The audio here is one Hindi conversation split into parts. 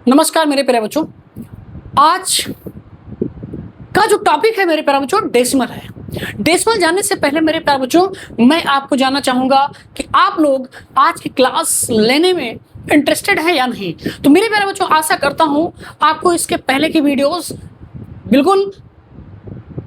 नमस्कार मेरे प्यारे बच्चों। आज का जो टॉपिक है मेरे प्यारे बच्चों डेसिमल है। डेसिमल जानने से पहले मेरे प्यारे बच्चों मैं आपको जानना चाहूंगा कि आप लोग आज की क्लास लेने में इंटरेस्टेड है या नहीं। तो मेरे प्यारे बच्चों आशा करता हूं आपको इसके पहले की वीडियोस बिल्कुल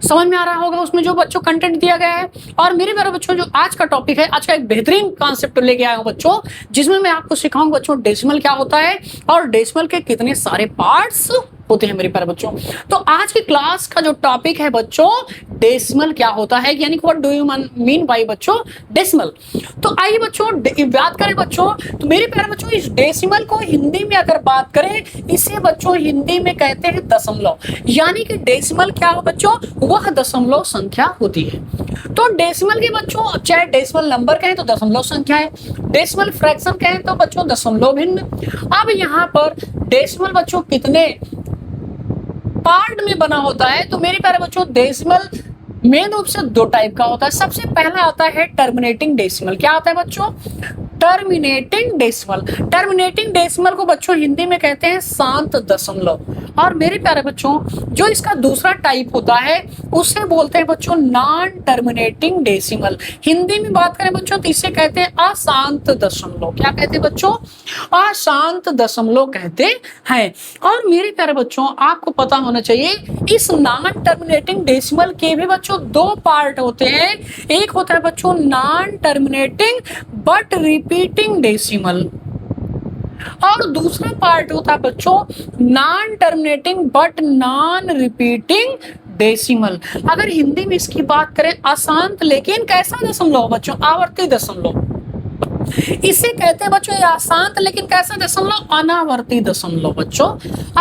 समझ में आ रहा होगा, उसमें जो बच्चों कंटेंट दिया गया है। और मेरे प्यारे बच्चों जो आज का टॉपिक है, आज का एक बेहतरीन कॉन्सेप्ट लेके आया हूं बच्चों, जिसमें मैं आपको सिखाऊंगा बच्चों डेसिमल क्या होता है और डेसिमल के कितने सारे पार्ट्स होते हैं मेरे प्यारे बच्चों। तो आज की क्लास का जो टॉपिक है बच्चों डेसिमल क्या होता है, यानी what do you mean by बच्चों डेसिमल। तो आइए बच्चों बात करें बच्चों। तो मेरे प्यारे बच्चों इस डेसिमल को हिंदी में अगर बात करें, इसे बच्चों हिंदी में कहते हैं दशमलव। यानी कि डेसिमल क्या हो बच्चों, वह दशमलव संख्या होती है। तो डेसिमल के बच्चों चाहे डेसिमल नंबर कहें तो दशमलव संख्या है, डेसिमल फ्रैक्शन कहें तो बच्चों दशमलव भिन्न। अब यहाँ पर डेसिमल बच्चों कितने पार्ट में बना होता है, तो मेरे प्यारे बच्चों डेसिमल मेन रूप से दो टाइप का होता है। सबसे पहला आता है टर्मिनेटिंग डेसिमल। क्या आता है बच्चों, टर्मिनेटिंग डेसिमल। टर्मिनेटिंग डेसिमल को बच्चों हिंदी में कहते हैं शांत दशमलव। और मेरे प्यारे बच्चों जो इसका दूसरा टाइप होता है उसे बोलते हैं बच्चों नॉन टर्मिनेटिंग डेसिमल। हिंदी में बात करें बच्चों तो इसे कहते हैं अशांत दशमलव। क्या कहते हैं बच्चों, अशांत दशमलव कहते हैं। और मेरे प्यारे बच्चों आपको पता होना चाहिए इस नॉन टर्मिनेटिंग डेसिमल के भी बच्चों दो पार्ट होते हैं। एक होता है बच्चों non terminating but repeating decimal और दूसरा पार्ट होता है बच्चों non terminating but non repeating decimal. अगर हिंदी में इसकी बात करें अशांत लेकिन कैसा दशमलव बच्चों, आवर्ती दशमलव, इसे कहते हैं बच्चों अशांत लेकिन कैसा दशमलव, अनावर्ती दशमलव बच्चों।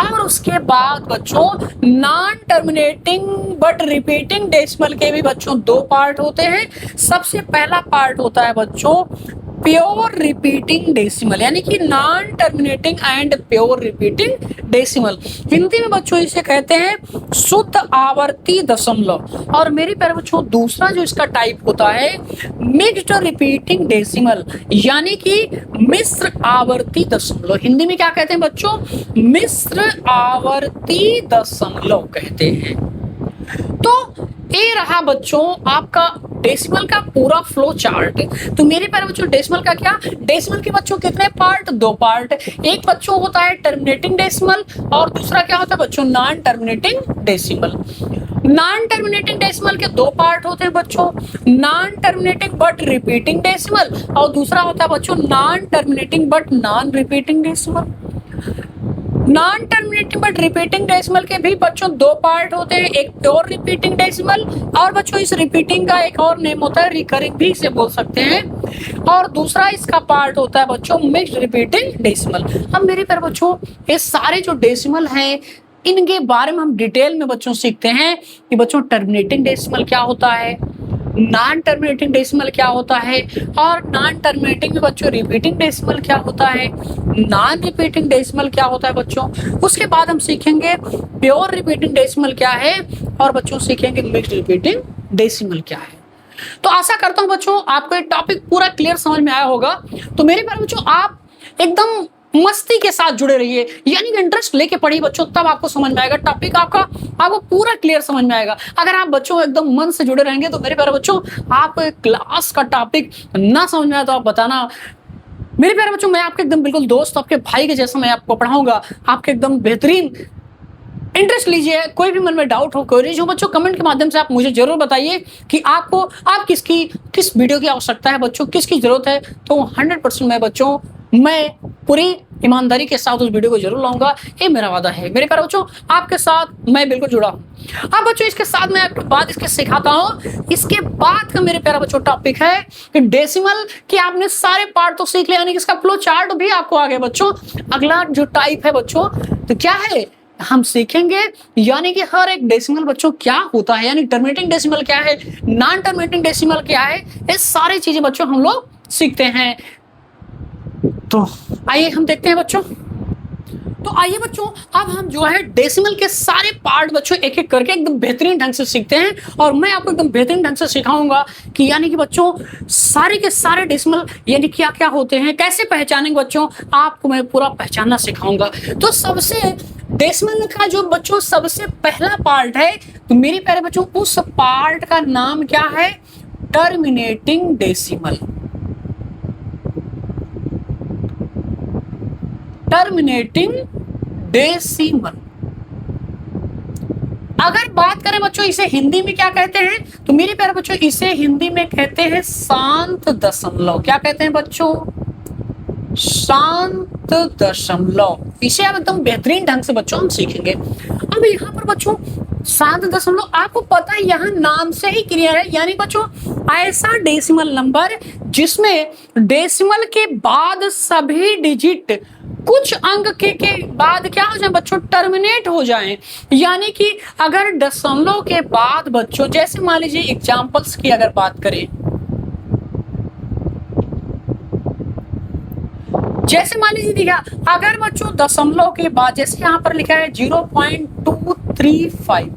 और उसके बाद बच्चों non terminating but repeating decimal के भी बच्चों दो पार्ट होते हैं। सबसे पहला पार्ट होता है बच्चों प्योर रिपीटिंग डेसिमल, यानी कि non terminating and pure repeating decimal. Hindi में बच्चों इसे कहते हैं शुद्ध आवर्ती दशमलव। और मेरे प्यारे बच्चों दूसरा जो इसका टाइप होता है मिक्स्ड रिपीटिंग डेसिमल, यानी कि मिश्र आवर्ती दशमलव। हिंदी में क्या कहते हैं बच्चों, मिश्र आवर्ती दशमलव कहते हैं। तो ये रहा बच्चों आपका डेसिमल का पूरा फ्लो चार्ट। तो मेरे प्यारे बच्चों डेसिमल का क्या, डेसिमल के बच्चों कितने पार्ट, दो पार्ट। एक बच्चों होता है टर्मिनेटिंग डेसिमल और दूसरा क्या होता है बच्चों non terminating decimal. Non terminating decimal के दो पार्ट होते हैं बच्चों, non terminating but repeating decimal और दूसरा होता है बच्चों non terminating but non repeating decimal. Non terminating but repeating decimal के भी बच्चों दो पार्ट होते हैं, एक प्योर रिपीटिंग डेसिमल और बच्चों इस रिपीटिंग का एक और नेम होता है रिकरिंग भी इसे बोल सकते हैं। और दूसरा इसका पार्ट होता है बच्चों मिक्स्ड रिपीटिंग डेसिमल। अब मेरे प्यारे बच्चों ये सारे जो डेसिमल हैं इनके बारे में हम डिटेल में बच्चों सीखते हैं कि बच्चों टर्मिनेटिंग डेसिमल क्या होता है, नॉन टर्मिनेटिंग डेसिमल क्या होता है और नॉन टर्मिनेटिंग में बच्चों रिपीटिंग डेसिमल क्या होता है, नॉन रिपीटिंग डेसिमल क्या होता है बच्चों। उसके बाद हम सीखेंगे प्योर रिपीटिंग डेसिमल क्या है और बच्चों सीखेंगे मिक्स्ड रिपीटिंग डेसिमल क्या है। तो आशा करता हूं बच्चों आपको ये टॉपिक पूरा क्लियर समझ में आया होगा। तो मेरे प्यारे बच्चों आप एकदम मस्ती के साथ जुड़े रहिए, यानी कि इंटरेस्ट लेके पढ़िए बच्चों, तब आपको समझ में आएगा टॉपिक, आपको पूरा क्लियर समझ में आएगा। अगर आप बच्चों एकदम मन से जुड़े रहेंगे तो मेरे प्यारे बच्चों आपको क्लास का टॉपिक ना समझ में आए तो आप बताना। मेरे प्यारे बच्चों मैं आपके एकदम बिल्कुल दोस्त, आपके भाई के जैसा मैं आपको पढ़ाऊंगा, आपके एकदम बेहतरीन इंटरेस्ट लीजिए। कोई भी मन में डाउट हो, क्वेरीज हो बच्चों, कमेंट के माध्यम से आप मुझे जरूर बताइए कि आप किस वीडियो की आवश्यकता है बच्चों, किसकी जरूरत है। तो 100% मैं पूरी ईमानदारी के साथ उस वीडियो को जरूर लाऊंगा, ये मेरा वादा है। मेरे प्यारे बच्चों आपके साथ मैं बिल्कुल जुड़ा हूँ। अब बच्चों इसके साथ मैं आपको बात इसके सिखाता हूँ। इसके बाद का मेरे प्यारा बच्चों टॉपिक है कि डेसिमल के आपने सारे पार्ट तो सीख लिया, यानी कि इसका फ्लो चार्ट भी आपको आ गया बच्चों। अगला जो टाइप है बच्चों तो क्या है हम सीखेंगे, यानी कि हर एक डेसिमल बच्चों क्या होता है, यानी टर्मिनेटिंग डेसिमल क्या है, नॉन टर्मिनेटिंग डेसिमल क्या है, ये सारी चीजें बच्चों हम लोग सीखते हैं। तो आइए हम देखते हैं बच्चों। तो आइए बच्चों, अब हम जो है डेसिमल के सारे पार्ट बच्चों एक एक करके एकदम बेहतरीन ढंग से सीखते हैं, और मैं आपको एकदम बेहतरीन ढंग से सिखाऊंगा कि यानी कि बच्चों सारे के सारे डेसिमल यानी क्या क्या होते हैं, कैसे पहचानेंगे बच्चों, आपको मैं पूरा पहचानना सिखाऊंगा। तो सबसे डेसिमल का जो बच्चों सबसे पहला पार्ट है, तो मेरे प्यारे बच्चों उस पार्ट का नाम क्या है? Terminating decimal. Terminating decimal. अगर बात करें बच्चों इसे हिंदी में क्या कहते हैं, तो मेरे प्यारे बच्चों इसे हिंदी में कहते हैं शांत दशमलव। क्या कहते हैं बच्चों? शांत दशमलव। इसे अब एकदम बेहतरीन ढंग से बच्चों हम सीखेंगे। अब यहाँ पर बच्चों शांत दशमलव, आपको पता है यहाँ नाम से ही क्लियर है, यानी बच्चों ऐसा डेसिमल नंबर जिसमें डेसिमल के बाद सभी डिजिट कुछ अंक के बाद क्या हो जाए बच्चों? टर्मिनेट हो जाएं। यानी कि अगर दशमलव के बाद बच्चों, जैसे मान लीजिए एग्जांपल्स की अगर बात करें, जैसे मान लीजिए दिया अगर बच्चों दशमलव के बाद, जैसे यहाँ पर लिखा है 0.235,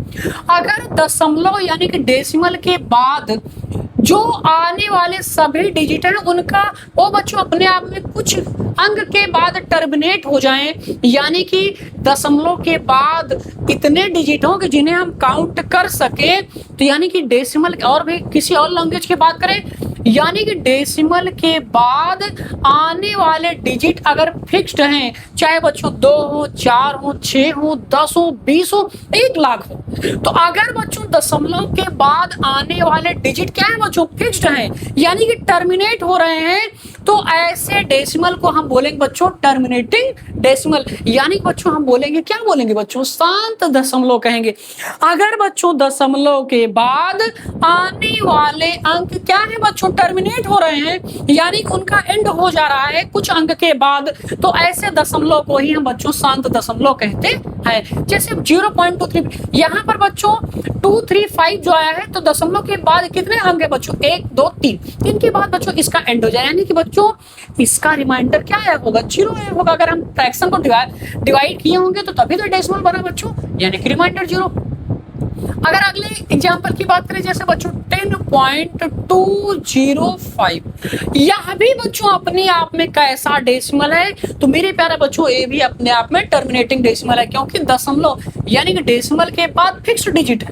अगर दशमलव यानी कि डेसिमल के बाद जो आने वाले सभी डिजिट हैं उनका वो बच्चों अपने आप में कुछ अंक के बाद टर्मिनेट हो जाएं, यानी कि दशमलव के बाद इतने डिजिट हों कि जिन्हें हम काउंट कर सके, तो यानी कि डेसिमल, और भी किसी और लैंग्वेज की बात करें, यानी कि डेसिमल के बाद आने वाले डिजिट अगर फिक्स्ड हैं, चाहे बच्चों 2 हो, 4 हो, 6 हो, 10 हो, 20 हो, 1 लाख हो, तो अगर बच्चों दशमलव के बाद आने वाले डिजिट क्या है बच्चों? फिक्स्ड हैं, यानी कि टर्मिनेट हो रहे हैं, तो ऐसे डेसिमल को हम बोलेंगे बच्चों टर्मिनेटिंग डेसिमल। यानी बच्चों हम बोलेंगे, क्या बोलेंगे बच्चों? शांत दशमलव कहेंगे। अगर बच्चों दशमलव के बाद आने वाले अंक क्या है बच्चों? टर्मिनेट हो रहे हैं, यानी कि उनका एंड हो जा रहा है कुछ अंक के बाद, तो ऐसे दशमलव को ही हम बच्चों शांत दशमलव कहते हैं। जैसे 0.23, यहाँ पर बच्चों 235 जो आया है, तो दशमलव के बाद कितने अंक है बच्चों? 1 2 3, इनके बाद बच्चों इसका एंड हो जाए, यानी कि बच्चों इसका रिमाइंडर क्या आया होगा? 0 आया होगा। अगर हम फ्रैक्शन को डिवाइड किए होंगे तो तभी तो डेसिमल बना बच्चों, यानी कि रिमाइंडर 0। अगर अगले एग्जांपल की बात करें, जैसे बच्चों 10.205, यह भी बच्चों अपने आप में कैसा डेसिमल है? तो मेरे प्यारे बच्चों ये भी अपने आप में टर्मिनेटिंग डेसिमल है, क्योंकि दशमलव यानी कि डेसिमल के बाद फिक्स्ड डिजिट है,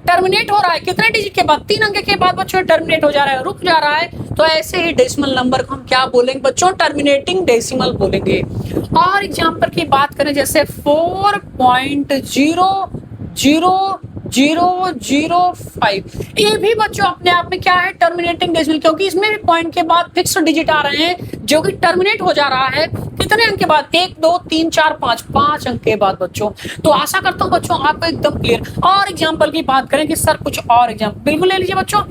टर्मिनेट हो रहा है कितने डिजिट के बाद? 3 अंक के बाद बच्चों टर्मिनेट हो जा रहा है, रुक जा रहा है, तो ऐसे ही डेसिमल नंबर को हम क्या बोलेंगे बच्चों? टर्मिनेटिंग डेसिमल बोलेंगे। और एग्जांपल की बात करें, जैसे 4.00005, ये भी बच्चों अपने आप में क्या है? टर्मिनेटिंग डेसिमल, क्योंकि इसमें भी पॉइंट के बाद फिक्स्ड डिजिट आ रहे हैं जो कि टर्मिनेट हो जा रहा है कितने अंक के बाद? 1 2 3 4 5 अंक के बाद बच्चों। तो आशा करता हूं बच्चों आपको एकदम क्लियर। और एग्जांपल की बात करें कि सर कुछ और एग्जांपल बिल्कुल ले लीजिए बच्चों,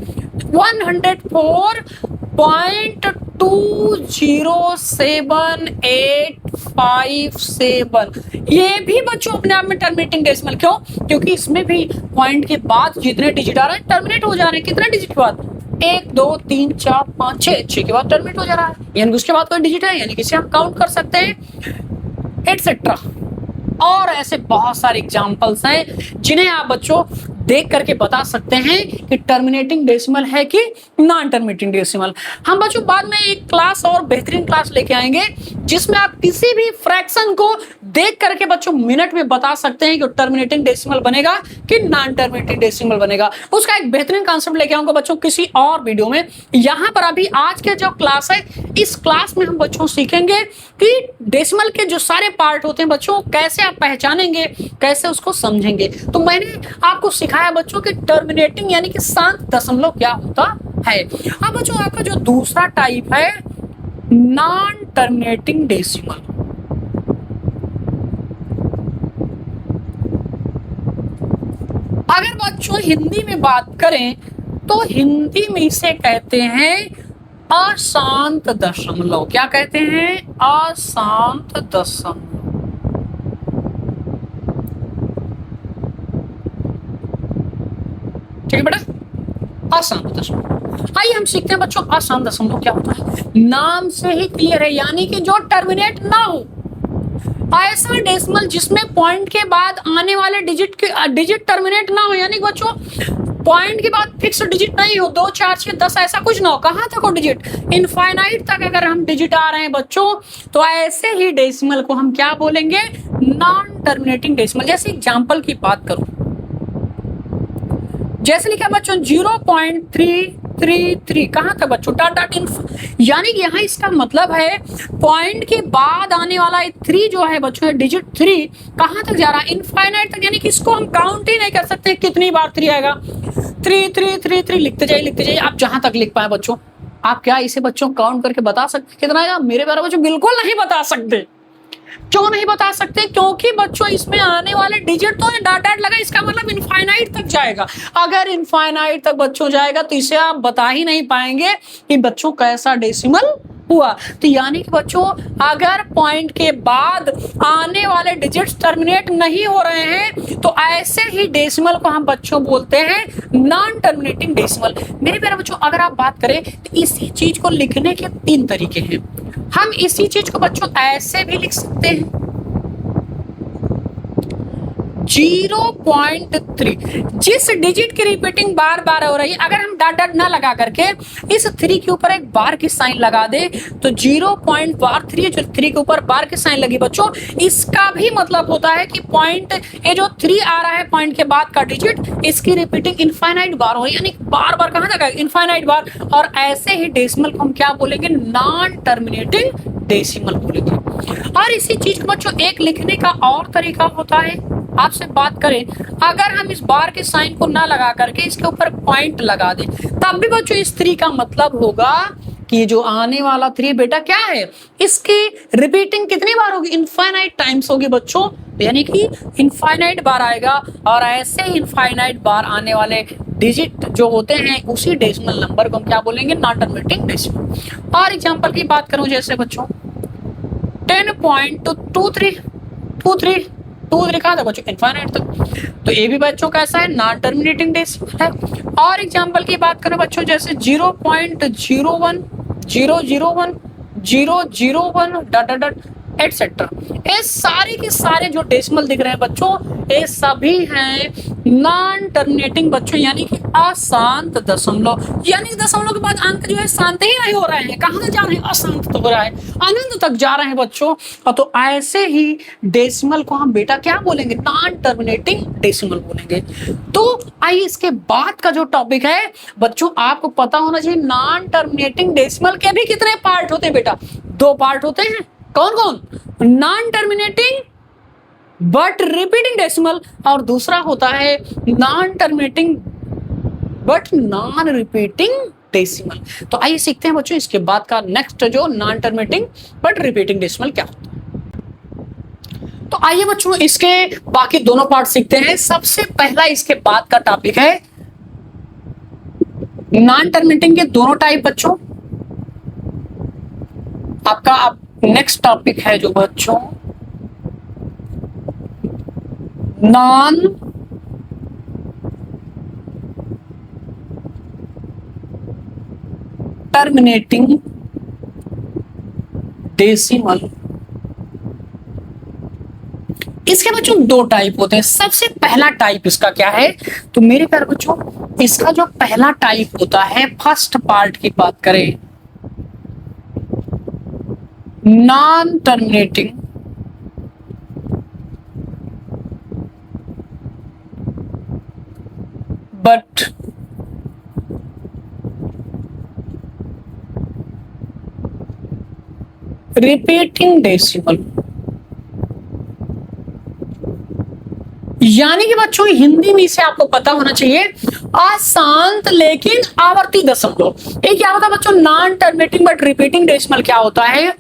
104.207857, ये भी बच्चों अपने आप में टर्मिनेटिंग डेसिमल। क्यों? क्योंकि इसमें भी पॉइंट के बाद जितने डिजिट आ रहे हैं टर्मिनेट हो जा रहे हैं, कितने डिजिट के बाद? 1 2 3 4 5 6 के बाद टर्मिनेट हो जा रहा है, यानी उसके बाद कोई डिजिट है, यानी कि इसे हम काउंट कर सकते हैं, एटसेट्रा। और ऐसे बहुत सारे एग्जांपल्स हैं जिन्हें आप बच्चों देख करके बता सकते हैं कि टर्मिनेटिंग डेसिमल है कि नॉन टर्मिनेटिंग डेसिमल। हम बच्चों बाद में एक क्लास और बेहतरीन क्लास लेके आएंगे जिसमें आप किसी भी फ्रैक्शन को देख करके बच्चों मिनट में बता सकते हैं कि टर्मिनेटिंग डेसिमल बनेगा कि नॉन टर्मिनेटिंग डेसिमल बनेगा। उसका एक बेहतरीन कॉन्सेप्ट लेके आऊंगा बच्चों किसी और वीडियो में। यहाँ पर अभी आज के जो क्लास है, इस क्लास में हम बच्चों सीखेंगे कि डेसिमल के जो सारे पार्ट होते हैं बच्चों कैसे आप पहचानेंगे, कैसे उसको समझेंगे। तो मैंने आपको सिखाया बच्चों कि टर्मिनेटिंग यानी कि शांत दशमलव क्या होता है। अब बच्चों आपका जो दूसरा टाइप है नॉन टर्मिनेटिंग डेसिमल। अगर बच्चों हिंदी में बात करें तो हिंदी में इसे कहते हैं अशांत दशमलव। क्या कहते हैं? अशांत दशमलव। ठीक है बेटा, अशांत दशमलव। आइए हम सीखते हैं बच्चों अशांत दशमलव क्या होता है। नाम से ही क्लियर है, यानी कि जो टर्मिनेट ना हो, ऐसा डेसिमल जिसमें पॉइंट के बाद आने वाले डिजिट टर्मिनेट ना हो, यानी बच्चों पॉइंट के बाद फिक्स डिजिट नहीं हो, 2 4 6 10 ऐसा कुछ ना हो। कहां तक हो डिजिट? इनफाइनाइट तक अगर हम डिजिट आ रहे हैं बच्चों, तो ऐसे ही डेसिमल को हम क्या बोलेंगे? Non terminating decimal. जैसे एग्जांपल की बात करूं, जैसे लिखा बच्चों 0.333, कहां तक बच्चों? डॉट डॉट यानी कि यहाँ इसका मतलब है पॉइंट के बाद आने वाला 3 जो है बच्चों, डिजिट 3 कहां तक जा रहा है? इनफाइनाइट तक, यानी कि इसको हम काउंट ही नहीं कर सकते कितनी बार 3 आएगा। 3 3 3 3 लिखते जाइए आप जहां तक लिख पाए बच्चों। आप क्या इसे बच्चों काउंट करके बता सकते कितना आएगा? मेरे प्यारे बच्चों बिल्कुल नहीं बता सकते। क्यों नहीं बता सकते? क्योंकि बच्चों इसमें आने वाले डिजिट तो डॉट डॉट लगा, इसका मतलब इनफाइनाइट तक जाएगा। अगर इनफाइनाइट तक बच्चों जाएगा तो इसे आप बता ही नहीं पाएंगे कि बच्चों कैसा डेसिमल हुआ। तो यानी कि बच्चों अगर पॉइंट के बाद आने वाले डिजिट्स टर्मिनेट नहीं हो रहे हैं, तो ऐसे ही डेसिमल को हम बच्चों बोलते हैं नॉन टर्मिनेटिंग डेसिमल। मेरे प्यारे बच्चों अगर आप बात करें तो इसी चीज को लिखने के 3 तरीके हैं। हम इसी चीज को बच्चों ऐसे भी लिख सकते हैं 0.3, जिस डिजिट की रिपीटिंग बार बार हो रही है, अगर हम डॉट डॉट ना लगा करके इस 3 के ऊपर एक बार की साइन लगा दे तो 0.3 जो 3 के ऊपर बार की साइन लगी बच्चों, इसका भी मतलब होता है कि पॉइंट ये जो 3 आ रहा है पॉइंट के बाद का डिजिट, इसकी रिपीटिंग इनफाइनाइट बार हो, यानी बार बार कहां तक आएगा? इनफाइनाइट बार। और ऐसे ही डेसिमल को हम क्या बोलेंगे? नॉन टर्मिनेटिंग डेसिमल बोलेंगे। और इसी चीज को बच्चों एक लिखने का और तरीका होता है। आपसे बात करें, अगर हम इस बार के साइन को ना लगा करके इसके ऊपर पॉइंट लगा दें, तब भी बच्चों इस 3 का मतलब होगा कि जो आने वाला 3 बेटा क्या है, इसकी रिपीटिंग कितनी बार होगी? इनफाइनाइट टाइम्स होगी बच्चों, यानी कि इनफाइनाइट बार आएगा। और ऐसे ही इनफाइनाइट बार आने वाले डिजिट जो होते हैं उसी डेसिमल नंबर को हम क्या बोलेंगे? Non terminating decimal. और एग्जांपल की बात करूं, जैसे बच्चों 10.23 कहा था बच्चों? इनफाइनाइट तक। तो ये भी बच्चों कैसा है? नॉन टर्मिनेटिंग डेसिमल है। और एग्जांपल की बात करें बच्चों, जैसे 0.01001 डॉट डॉट एटसेट्रा, ये सारे के सारे जो डेसिमल दिख रहे हैं बच्चों, ये सभी हैं नॉन टर्मिनेटिंग बच्चों, यानी कि अशांत दशमलव। यानी दशमलव के बाद अंक जो है शांत ही नहीं हो रहे हैं, कहां तक जा रहे हैं? अशांत तो हो रहा है, अनंत तक जा रहे हैं बच्चों। और तो ऐसे ही डेसिमल को हम बेटा क्या बोलेंगे? नॉन टर्मिनेटिंग डेसिमल बोलेंगे। तो आइए इसके बाद का जो टॉपिक है बच्चों, आपको पता होना चाहिए नॉन टर्मिनेटिंग डेसिमल के भी कितने पार्ट होते हैं बेटा? 2 पार्ट होते हैं। कौन कौन? Non terminating but repeating decimal, और दूसरा होता है non terminating but non repeating decimal. तो आइए सीखते हैं बच्चों इसके बाद का नेक्स्ट जो non terminating but repeating decimal क्या होता है। तो आइए बच्चों इसके बाकी दोनों पार्ट सीखते हैं। सबसे पहला इसके बाद का टॉपिक है नॉन टर्मिनेटिंग के दोनों टाइप बच्चों। आपका नेक्स्ट टॉपिक है जो बच्चों नॉन टर्मिनेटिंग डेसिमल। इसके बच्चों 2 टाइप होते हैं। सबसे पहला टाइप इसका क्या है? तो मेरे प्यारे बच्चों इसका जो पहला टाइप होता है, फर्स्ट पार्ट की बात करें, non terminating but repeating decimal. यानी कि बच्चों हिंदी में इसे आपको पता होना चाहिए अशांत लेकिन आवर्ती दशमलव। ये क्या होता है बच्चों? Non terminating but repeating decimal क्या होता है?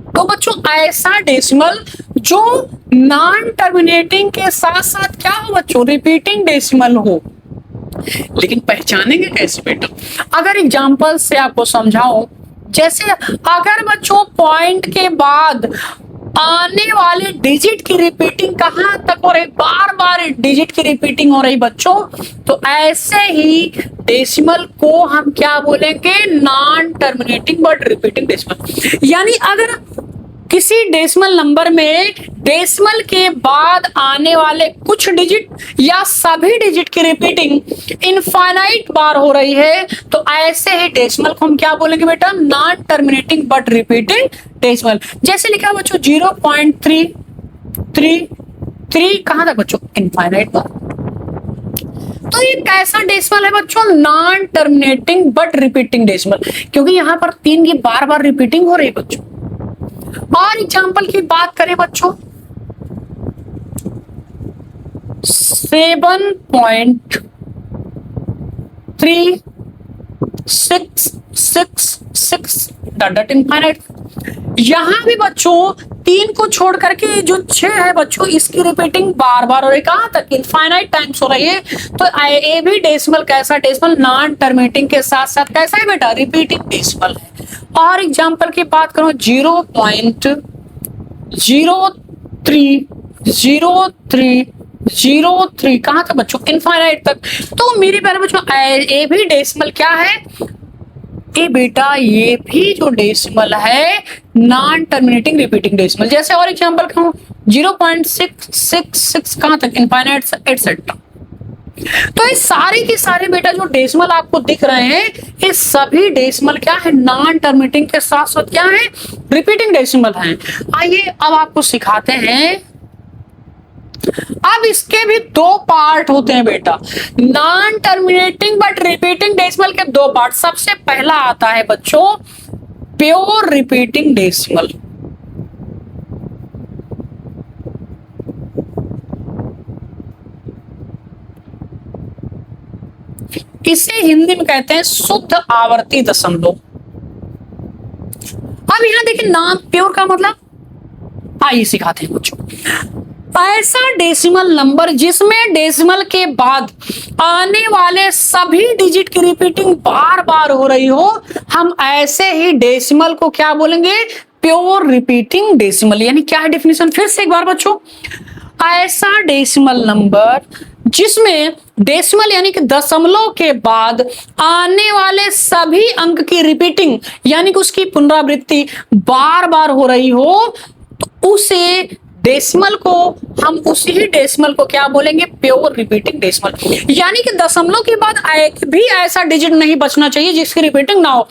तो बच्चों ऐसा डेसिमल जो नॉन टर्मिनेटिंग के साथ साथ क्या हो बच्चों? रिपीटिंग डेसिमल हो। लेकिन पहचानेंगे कैसे बेटा? अगर एग्जांपल से आपको समझाऊं, जैसे अगर बच्चों पॉइंट के बाद आने वाले डिजिट की रिपीटिंग कहां तक हो रही? बार बार डिजिट की रिपीटिंग हो रही बच्चों, तो ऐसे ही डेसिमल को हम क्या बोलेंगे? Non terminating but repeating decimal. यानी अगर किसी डेसिमल नंबर में डेसिमल के बाद आने वाले कुछ डिजिट या सभी डिजिट की रिपीटिंग इनफाइनाइट बार हो रही है तो ऐसे ही डेसिमल को हम क्या बोलेंगे बेटा, non terminating but repeating decimal. जैसे लिखा है बच्चों 0.333 कहां तक बच्चों, इनफाइनाइट बार। तो ये कैसा डेसिमल है बच्चों, non terminating but repeating decimal, क्योंकि यहां पर 3 की बार बार रिपीटिंग हो रही है बच्चों। और एग्जाम्पल की बात करें बच्चों 7.3666 डॉट इनफाइनाइट। यहां भी बच्चों 3 को छोड़ करके जो 6 है बच्चों, इसकी रिपीटिंग बार बार हो रही है, कहां तक, इनफाइनाइट टाइम्स हो रही है। तो ये भी डेसिमल कैसा डेसिमल, नॉन टर्मिनेटिंग के साथ साथ कैसा है बेटा, रिपीटिंग डेसिमल है। और एग्जाम्पल की बात करो 0.030303 कहां तक बच्चों, इनफाइनाइट तक। तो मेरे प्यारे बच्चों ये भी डेसिमल क्या है, ये बेटा ये भी जो डेसिमल है नॉन टर्मिनेटिंग रिपीटिंग डेसिमल। जैसे और एग्जांपल कहूं 0.666 कहां तक, इनफाइनाइट एटसेट्रा। तो ये सारे के सारे बेटा जो डेसिमल आपको दिख रहे हैं, ये सभी डेसिमल क्या है, नॉन टर्मिनेटिंग के साथ साथ क्या है, रिपीटिंग डेसिमल हैं। आइए अब आपको सिखाते हैं। अब इसके भी 2 पार्ट होते हैं बेटा, non terminating but repeating decimal के 2 पार्ट। सबसे पहला आता है बच्चों प्योर रिपीटिंग डेसिमल। इसे हिंदी में कहते हैं शुद्ध आवर्ती दशमलव। अब यहां देखिए नाम प्योर का मतलब, आइए सिखाते हैं बच्चों। ऐसा डेसिमल नंबर जिसमें डेसिमल के बाद आने वाले सभी डिजिट की रिपीटिंग बार बार हो रही हो, हम ऐसे ही डेसिमल को क्या बोलेंगे, प्योर रिपीटिंग डेसिमल। यानी क्या है डेफिनेशन, फिर से एक बार बच्चों, ऐसा डेसिमल नंबर जिसमें डेसिमल यानी कि दशमलव के बाद आने वाले सभी अंक की रिपीटिंग यानी कि उसकी पुनरावृत्ति बार बार हो रही हो, तो उसे डेसिमल को हम उसी ही डेसिमल को क्या बोलेंगे, प्योर रिपीटिंग डेसिमल। यानी कि दशमलव के बाद एक भी ऐसा डिजिट नहीं बचना चाहिए जिसकी रिपीटिंग ना हो,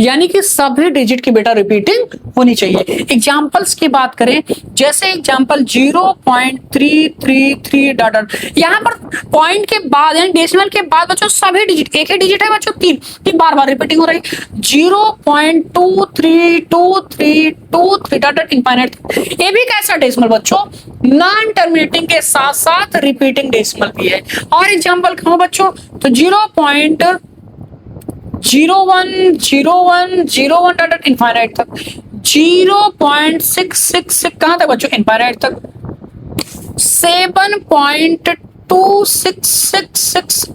यानी कि सभी डिजिट की बेटा रिपीटिंग होनी चाहिए। एग्जांपल्स की बात करें, जैसे एग्जांपल 0.333 डॉट, यहां पर पॉइंट के बाद यानी डेसिमल के बाद बच्चों सभी डिजिट, एक ही डिजिट है बच्चों 3 की बार बार रिपीटिंग हो रही। 0.232323 डॉट इनफाइनाइट, ये भी कैसा डेसिमल बच्चों, नॉन टर्मिनेटिंग के साथ साथ रिपीटिंग डेसिमल भी है। और एग्जांपल कहूं बच्चों तो 0.010101 डॉट इनफाइनाइट तक, 0.666 कहां तक बच्चों, इनफाइनाइट तक, 7.2666,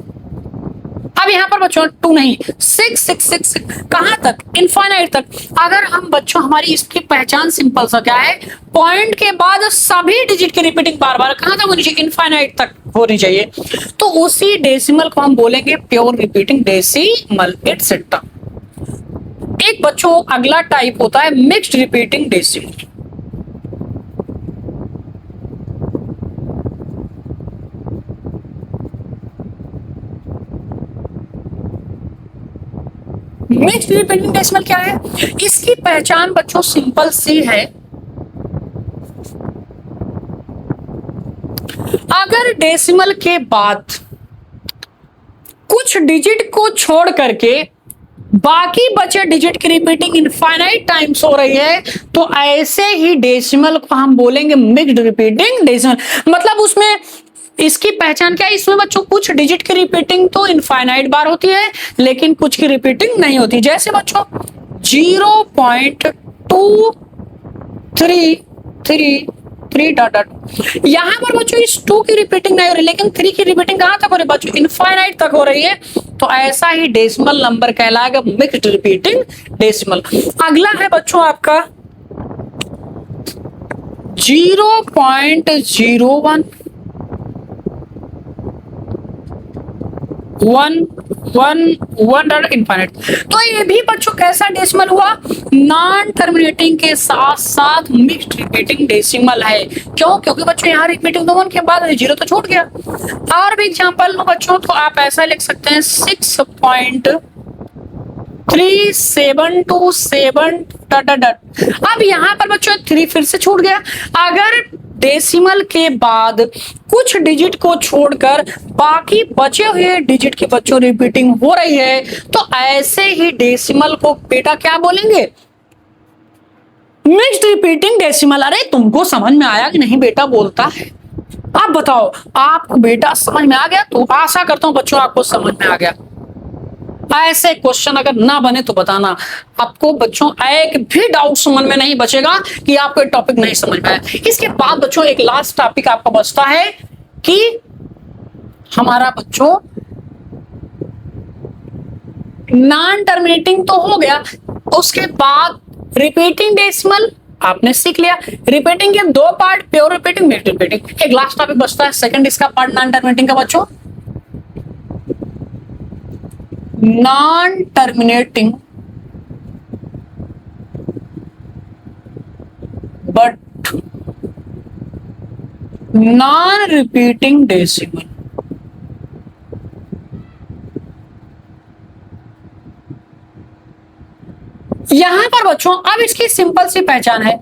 अब यहां पर बच्चों 2 नहीं 666 कहां तक, इनफाइनाइट तक। अगर हम बच्चों हमारी इसकी पहचान सिंपल सा क्या है, पॉइंट के बाद सभी डिजिट की रिपीटिंग बार बार कहां तक होनी चाहिए, इनफाइनाइट तक होनी चाहिए। तो उसी डेसिमल को हम बोलेंगे प्योर रिपीटिंग डेसिमल एटसेट्रा। एक बच्चों अगला टाइप होता है mixed repeating decimal. Mixed repeating decimal क्या है, इसकी पहचान बच्चों सिंपल सी है। अगर डेसिमल के बाद कुछ डिजिट को छोड़ करके बाकी बचे डिजिट की रिपीटिंग इनफाइनाइट टाइम्स हो रही है, तो ऐसे ही डेसिमल को हम बोलेंगे मिक्स्ड रिपीटिंग डेसिमल। मतलब उसमें इसकी पहचान क्या है, इसमें बच्चों कुछ डिजिट की रिपीटिंग तो इनफाइनाइट बार होती है लेकिन कुछ की रिपीटिंग नहीं होती। जैसे बच्चों 0.2333 डॉट डॉट, यहां पर बच्चों इस 2 की रिपीटिंग नहीं हो रही लेकिन 3 की रिपीटिंग कहां तक हो रही है बच्चों, इनफाइनाइट तक हो रही है। तो ऐसा ही डेसिमल नंबर कहलाएगा मिक्स्ड रिपीटिंग डेसिमल। अगला है बच्चों आपका 0.01 वन वन वन इनफाइनाइट। तो ये भी बच्चों कैसा डेसिमल हुआ, नॉन टर्मिनेटिंग के साथ साथ मिक्स्ड रिपीटिंग डेसिमल है। क्यों? क्योंकि बच्चों यहाँ रिपीटिंग वन के बाद जीरो तो छूट गया। और भी एग्जांपल लो बच्चों, तो आप ऐसा लिख सकते हैं 6.3727 अब यहाँ पर बच्चों 3 फिर से छूट गया। अगर डेसिमल के बाद कुछ डिजिट को छोड़कर बाकी बचे हुए डिजिट की बच्चों रिपीटिंग हो रही है, तो ऐसे ही डेसिमल को बेटा क्या बोलेंगे, मिक्स्ड रिपीटिंग डेसिमल। अरे तुमको समझ में आया कि नहीं बेटा बोलता है? आप बताओ, आपको बेटा समझ में आ गया? तो आशा करता हूं बच्चों आपको समझ में आ गया। ऐसे क्वेश्चन अगर ना बने तो बताना, आपको बच्चों एक भी डाउट समझ में नहीं बचेगा कि आपको टॉपिक नहीं समझ में आया। इसके बाद बच्चों एक लास्ट टॉपिक आपका बचता है कि हमारा बच्चों नॉन टर्मिनेटिंग तो हो गया, उसके बाद रिपीटिंग डेसिमल आपने सीख लिया। रिपीटिंग के 2 part, pure repeating, mixed repeating. एक लास्ट टॉपिक बचता है सेकंड इसका पार्ट नॉन टर्मिनेटिंग का बच्चों, non terminating but non repeating decimal. यहां पर बच्चों अब इसकी सिंपल सी पहचान है,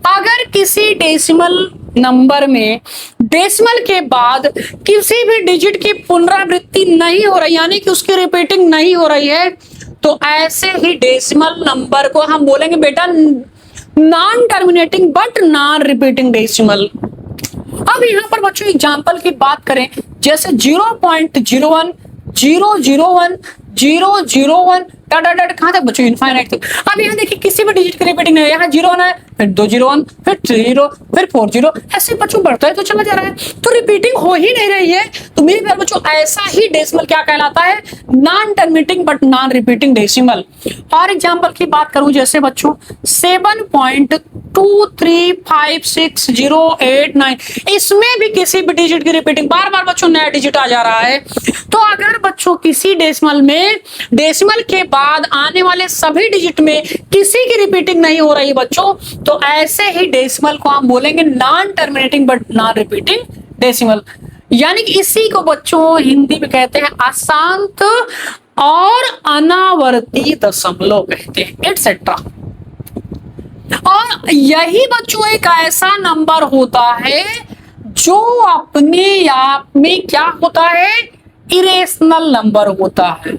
अगर किसी डेसिमल नंबर में डेसिमल के बाद किसी भी डिजिट की पुनरावृत्ति नहीं हो रही, यानी कि उसकी रिपीटिंग नहीं हो रही है, तो ऐसे ही डेसिमल नंबर को हम बोलेंगे बेटा non terminating but non repeating decimal. अब यहां पर बच्चों एग्जांपल की बात करें, जैसे 0.01 001 001 कहां तक बच्चों, इनफाइनाइट तक। अब यहाँ देखिए किसी भी डिजिट की रिपीटिंग नहीं है, यहाँ 0 है, फिर 201, फिर 30, फिर 40, ऐसे बच्चों बढ़ता है तो चला जा रहा है, तो रिपीटिंग हो ही नहीं रही है। तो मेरे प्यारे बच्चों ऐसा ही डेसिमल क्या कहलाता है, non terminating but non repeating decimal. और एग्जांपल की बात करूं, जैसे बच्चों 7.235608 इसमें भी किसी भी डिजिट की रिपीटिंग, बार बार बच्चों नया डिजिट आ जा रहा है। तो अगर बच्चों किसी डेसिमल में डेसिमल के बाद आने वाले सभी डिजिट में किसी की रिपीटिंग नहीं हो रही बच्चों, तो ऐसे ही डेसिमल को हम बोलेंगे non terminating but non repeating decimal. यानी कि इसी को बच्चों हिंदी में कहते हैं अशांत और अनावर्ती दशमलव कहते हैं, एटसेट्रा। और यही बच्चों एक ऐसा नंबर होता है जो अपने आप में क्या होता है, इरेशनल नंबर होता है।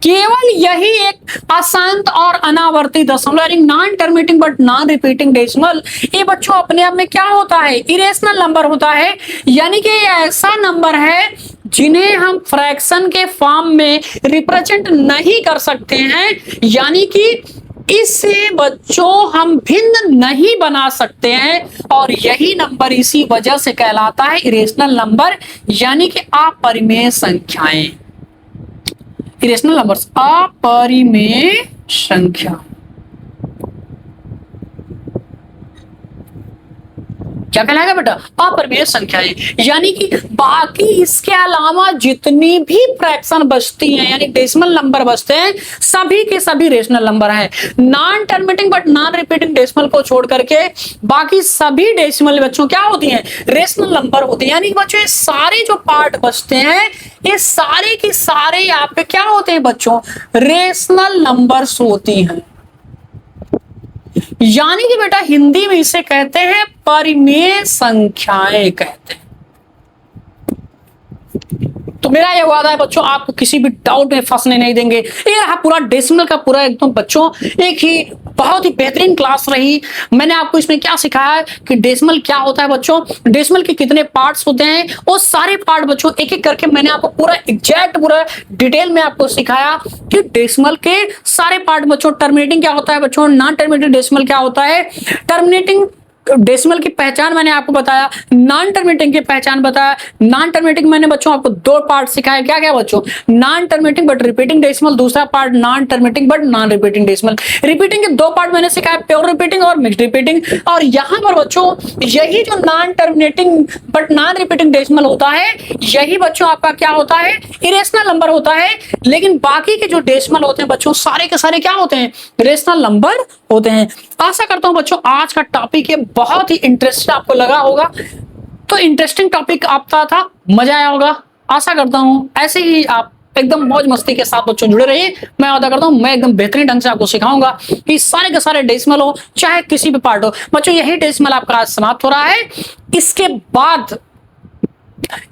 केवल यही एक अशांत और अनावर्ती दशमलव यानी non terminating but non repeating decimal, ये बच्चों अपने आप में क्या होता है, इरेशनल नंबर होता है। यानी कि ऐसा नंबर है जिन्हें हम फ्रैक्शन के फॉर्म में रिप्रेजेंट नहीं कर सकते हैं, यानी कि इससे बच्चों हम भिन्न नहीं बना सकते हैं, और यही नंबर इसी वजह से कहलाता है इरेशनल नंबर, यानी कि अपरिमेय संख्याएं। इरेशनल नंबर्स, अपरिमेय संख्या। क्या कहलाएगा बेटा, अपरिमेय संख्याएं। यानी कि बाकी इसके अलावा जितनी भी फ्रैक्शन बचती हैं, यानी डेसिमल नंबर बचते हैं, सभी के सभी रेशनल नंबर हैं। Non terminating but non repeating decimal को छोड़ करके बाकी सभी डेसिमल बच्चों क्या होती हैं, रेशनल नंबर होते हैं। यानी कि बच्चों ये सारे जो पार्ट बचते हैं, ये सारे के सारे यहाँ पे क्या होते हैं बच्चों, रेशनल नंबर्स होती हैं। यानी कि बेटा हिंदी में इसे कहते हैं परिमेय संख्याएं कहते हैं। तो मेरा ये वादा है बच्चों, आपको किसी भी डाउट में फंसने नहीं देंगे। ये रहा पूरा डेसिमल का पूरा एकदम बच्चों एक ही बहुत ही बेहतरीन क्लास रही। मैंने आपको इसमें क्या सिखाया है कि डेसिमल क्या होता है बच्चों, डेसिमल के कितने पार्ट्स होते हैं, वो सारे पार्ट बच्चों एक एक करके मैंने आपको पूरा एग्जैक्ट पूरा डिटेल में आपको सिखाया कि डेसिमल के सारे पार्ट बच्चों। टर्मिनेटिंग क्या होता है बच्चों, नॉन टर्मिनेटिंग डेसिमल क्या होता है, टर्मिनेटिंग डेसिमल की पहचान मैंने आपको बताया, नॉन टर्मिनेटिंग की पहचान बताया। नॉन टर्मिनेटिंग मैंने बच्चों आपको दो पार्ट सिखाया, क्या क्या बच्चों, non terminating but repeating decimal, दूसरा part non terminating but non repeating decimal. Repeating के दो पार्ट मैंने सिखाया, प्योर रिपीटिंग और मिक्स्ड रिपीटिंग। और यहां पर बच्चों यही जो non terminating but non repeating decimal होता है, यही बच्चों आपका क्या होता है, इरेशनल नंबर होता है। लेकिन बाकी के जो डेसिमल होते हैं बच्चों, सारे के सारे क्या होते हैं, रेशनल नंबर होते हैं। आशा करता हूं बच्चों आज का टॉपिक ये बहुत ही इंटरेस्टिंग आपको लगा होगा। तो इंटरेस्टिंग टॉपिक आपका था, मजा आया होगा। आशा करता हूं ऐसे ही आप एकदम मौज मस्ती के साथ बच्चों जुड़े रहिए। मैं वादा करता हूं मैं एकदम बेहतरीन ढंग से आपको सिखाऊंगा कि सारे के सारे डेसिमल हो चाहे किसी भी पार्ट हो। बच्चों यही डेसिमल आपका आज समाप्त हो रहा है। इसके बाद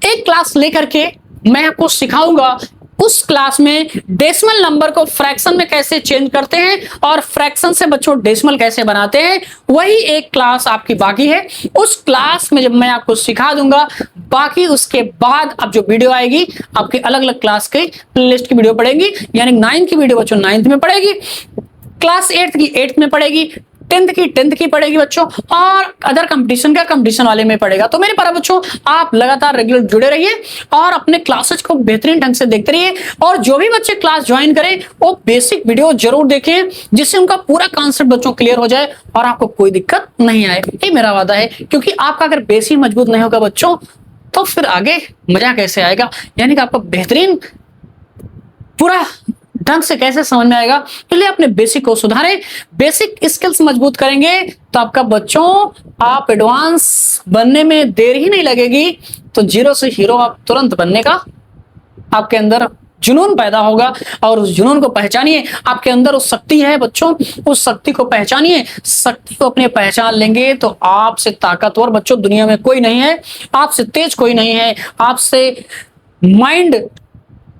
एक क्लास लेकर के मैं आपको सिखाऊंगा उस क्लास में डेसिमल नंबर को फ्रैक्शन में कैसे चेंज करते हैं और फ्रैक्शन से बच्चों डेसिमल कैसे बनाते हैं। वही एक क्लास आपकी बाकी है। उस क्लास में जब मैं आपको सिखा दूंगा, बाकी उसके बाद अब जो वीडियो आएगी आपकी अलग अलग क्लास की प्लेलिस्ट की वीडियो पड़ेगी, यानी 9th की वीडियो बच्चों 9th में पड़ेगी, क्लास 8th की 8th में पड़ेगी, 10th की पड़ेगी बच्चों, और अदर कंपटीशन का कंपटीशन वाले में पड़ेगा। तो मेरे प्यारे बच्चों आप लगातार रेगुलर जुड़े रहिए और अपने क्लासेस को बेहतरीन ढंग से देखते रहिए। और जो भी बच्चे क्लास ज्वाइन करें वो बेसिक वीडियो जरूर देखें, जिससे उनका पूरा कॉन्सेप्ट बच्चों क्लियर हो जाए और आपको कोई दिक्कत नहीं आए। ये मेरा वादा है, क्योंकि आपका अगर बेसिक मजबूत नहीं होगा बच्चों तो फिर आगे मजा कैसे आएगा, यानी कि आपको बेहतरीन पूरा ढंग से कैसे समझ में आएगा। इसलिए अपने बेसिक को सुधारें, बेसिक स्किल्स मजबूत करेंगे तो आपका बच्चों आप एडवांस बनने में देर ही नहीं लगेगी। तो जीरो से हीरो आप तुरंत बनने का आपके अंदर जुनून पैदा होगा, और उस जुनून को पहचानिए। आपके अंदर उस शक्ति है बच्चों, उस शक्ति को पहचानिए। शक्ति को अपने पहचान लेंगे तो आपसे ताकतवर बच्चों दुनिया में कोई नहीं है, आपसे तेज कोई नहीं है, आपसे माइंड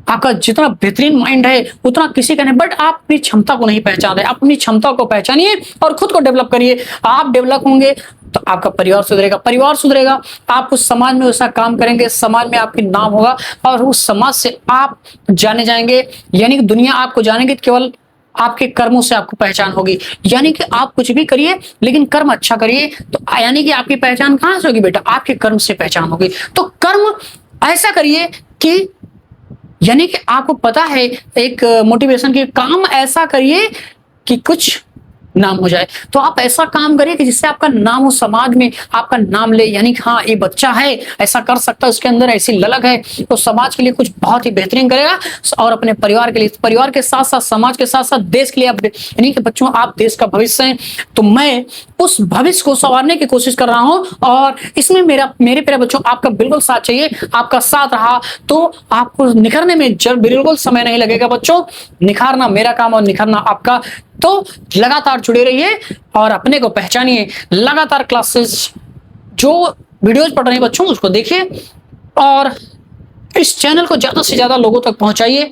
आपका जितना बेहतरीन माइंड है उतना किसी का नहीं। बट आप अपनी क्षमता को नहीं पहचान रहे, अपनी क्षमता को पहचानिए और खुद को डेवलप करिए। आप डेवलप होंगे तो आपका परिवार सुधरेगा, परिवार सुधरेगा आप उस समाज में वैसा काम करेंगे, समाज में आपकी नाम होगा और उस समाज से आप जाने जाएंगे। यानी कि दुनिया आपको जानेगी केवल आपके कर्मों से आपको पहचान होगी। यानी कि आप कुछ भी करिए लेकिन कर्म अच्छा करिए, तो यानी कि आपकी पहचान कहां से होगी बेटा, आपके कर्म से पहचान होगी। तो कर्म ऐसा करिए कि यानी कि आपको पता है एक मोटिवेशन की, काम ऐसा करिए कि कुछ नाम हो जाए। तो आप ऐसा काम करिए कि जिससे आपका नाम हो, समाज में आपका नाम ले, यानी कि हाँ ये बच्चा है ऐसा कर सकता है, उसके अंदर ऐसी ललक है, तो समाज के लिए कुछ बहुत ही बेहतरीन करेगा और अपने परिवार के लिए, परिवार के साथ साथ समाज के साथ साथ देश के लिए आप, यानी कि बच्चों आप देश का भविष्य हैं। तो मैं उस भविष्य को संवारने की कोशिश कर रहा हूं और इसमें मेरे प्यारे बच्चों आपका बिल्कुल साथ चाहिए। आपका साथ रहा तो आपको निखरने में बिल्कुल समय नहीं लगेगा बच्चों। निखारना मेरा काम और निखरना आपका। तो लगातार जुड़े रहिए और अपने को पहचानिए। लगातार क्लासेस जो वीडियोज पढ़ रहे हैं बच्चों उसको देखिए और इस चैनल को ज्यादा से ज्यादा लोगों तक पहुंचाइए।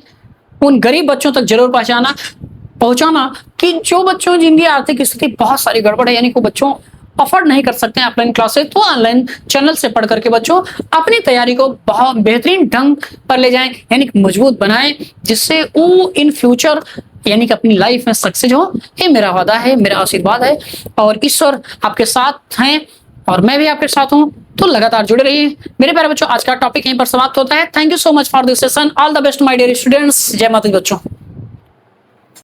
उन गरीब बच्चों तक जरूर पहुंचाना कि जो बच्चों जिनकी आर्थिक स्थिति बहुत सारी गड़बड़ है, यानी को बच्चों अफोर्ड नहीं कर सकते हैं ऑफलाइन क्लासेस, तो ऑनलाइन चैनल से पढ़ करके बच्चों अपनी तैयारी को बहुत बेहतरीन ढंग पर ले जाएं, यानी कि मजबूत बनाएं, जिससे वो इन फ्यूचर यानी कि अपनी लाइफ में सक्सेस हो। ये मेरा वादा है, मेरा आशीर्वाद है और ईश्वर आपके साथ हैं और मैं भी आपके साथ हूं। तो लगातार जुड़े रहिए मेरे प्यारे बच्चों। आज का टॉपिक यहीं पर समाप्त होता है। Thank you so much for this session. All the best my dear students. जय माता दी बच्चों।